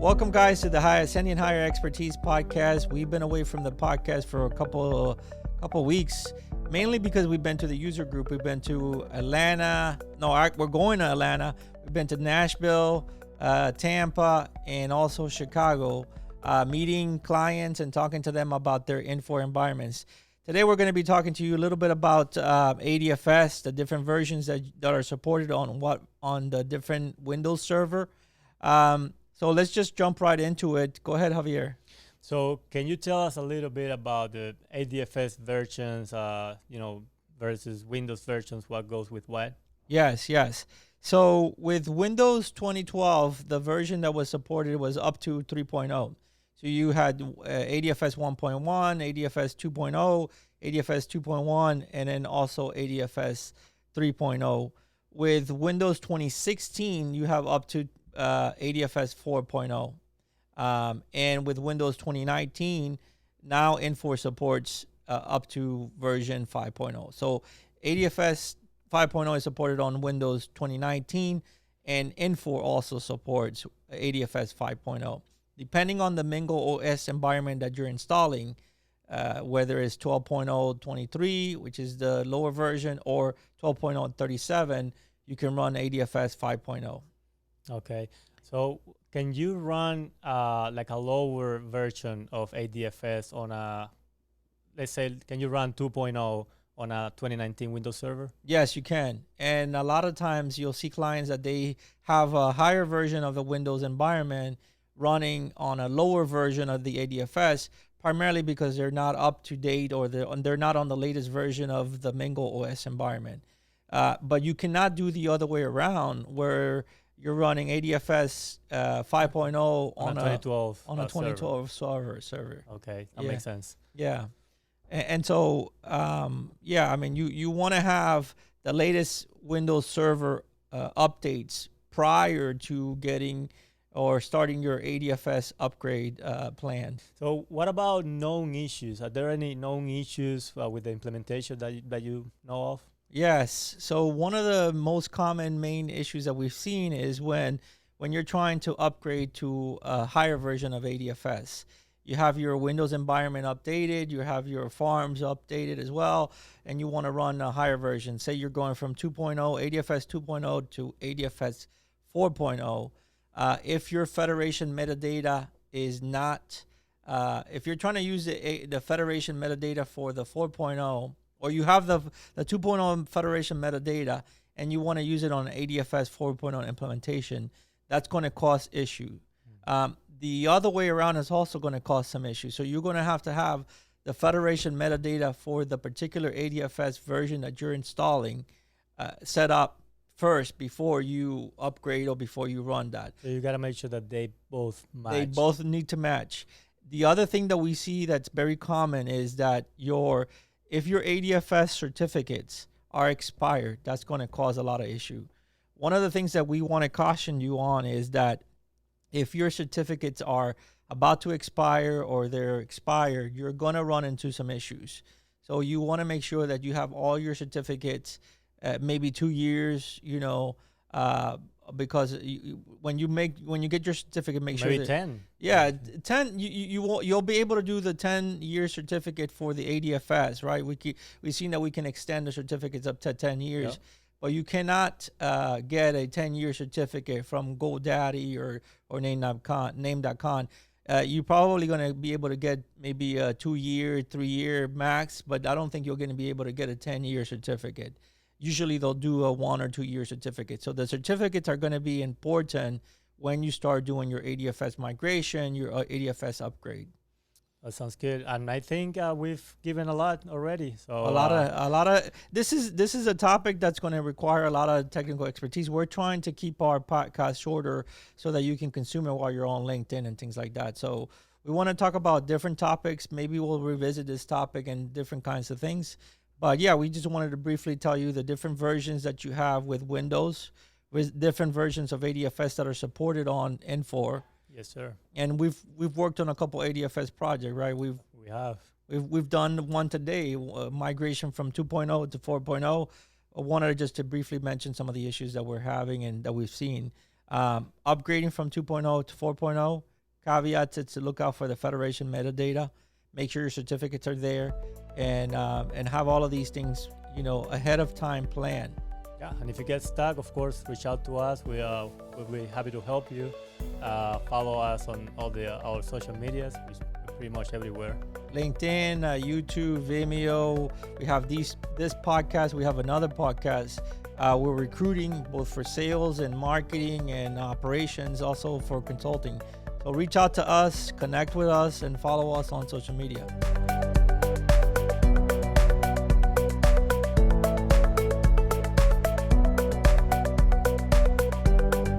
Welcome, guys, to the Cendien Higher Expertise podcast. We've been away from the podcast for a couple weeks, mainly because we've been to the user group. We've been to Atlanta. We're going to Atlanta. We've been to Nashville, Tampa, and also Chicago, meeting clients and talking to them about their Infor environments. Today, we're going to be talking to you a little bit about ADFS, the different versions that are supported on the different Windows server. So let's just jump right into it. Go ahead, Javier. So can you tell us a little bit about the ADFS versions, versus Windows versions, what goes with what? Yes. So with Windows 2012, the version that was supported was up to 3.0. So you had ADFS 1.1, ADFS 2.0, ADFS 2.1, and then also ADFS 3.0. With Windows 2016, you have up to ADFS 4.0. And with Windows 2019, now Infor supports up to version 5.0. So ADFS 5.0 is supported on Windows 2019, and Infor also supports ADFS 5.0. Depending on the Mingo OS environment that you're installing, whether it's 12.0.23, which is the lower version, or 12.0.37, you can run ADFS 5.0. Okay. So can you run like a lower version of ADFS on can you run 2.0 on a 2019 Windows server? Yes, you can. And a lot of times you'll see clients that they have a higher version of the Windows environment running on a lower version of the ADFS, primarily because they're not up to date or they're not on the latest version of the Mingo OS environment. But you cannot do the other way around, where you're running ADFS 5.0 on a 2012 server. Okay, that makes sense. Yeah. And so, you want to have the latest Windows Server updates prior to getting or starting your ADFS upgrade plan. So what about known issues? Are there any known issues with the implementation that you know of? Yes. So one of the most common main issues that we've seen is when you're trying to upgrade to a higher version of ADFS. You have your Windows environment updated, you have your farms updated as well, and you want to run a higher version. Say you're going from 2.0, ADFS 2.0 to ADFS 4.0. If your federation metadata is not, if you're trying to use the federation metadata for the 4.0, or you have the 2.0 federation metadata and you want to use it on an ADFS 4.0 implementation, that's going to cause issue. The other way around is also going to cause some issues. So you're going to have the federation metadata for the particular ADFS version that you're installing set up first before you upgrade or before you run that. So you got to make sure that they both match. They both need to match. The other thing that we see that's very common is that if your ADFS certificates are expired, that's going to cause a lot of issue. One of the things that we want to caution you on is that if your certificates are about to expire or they're expired, you're going to run into some issues. So you want to make sure that you have all your certificates, maybe 2 years, because when you get your certificate, make maybe sure 10. Yeah, 10. You'll be able to do the 10-year certificate for the ADFS, right? We've seen that we can extend the certificates up to 10 years. Yep. But you cannot get a 10-year certificate from GoDaddy or Name.com. You're probably going to be able to get maybe a 2-year, 3-year max, but I don't think you're going to be able to get a 10-year certificate. Usually they'll do a 1 or 2 year certificate. So the certificates are going to be important when you start doing your ADFS migration, your ADFS upgrade. That sounds good, and I think we've given a lot already. So a lot of this is a topic that's going to require a lot of technical expertise. We're trying to keep our podcast shorter so that you can consume it while you're on LinkedIn and things like that. So we want to talk about different topics. Maybe we'll revisit this topic and different kinds of things. But yeah, we just wanted to briefly tell you the different versions that you have with Windows, with different versions of ADFS that are supported on Infor. Yes, sir. And we've worked on a couple ADFS projects, right? We've done one today, migration from 2.0 to 4.0. I wanted just to briefly mention some of the issues that we're having and that we've seen. Upgrading from 2.0 to 4.0 caveat to look out for the Federation metadata. Make sure your certificates are there, and have all of these things, ahead of time planned. Yeah, and if you get stuck, of course, reach out to us. We'll be happy to help you. Follow us on all our social medias. We're pretty much everywhere. LinkedIn, YouTube, Vimeo. We have this podcast. We have another podcast. We're recruiting both for sales and marketing and operations, also for consulting. So reach out to us, connect with us, and follow us on social media.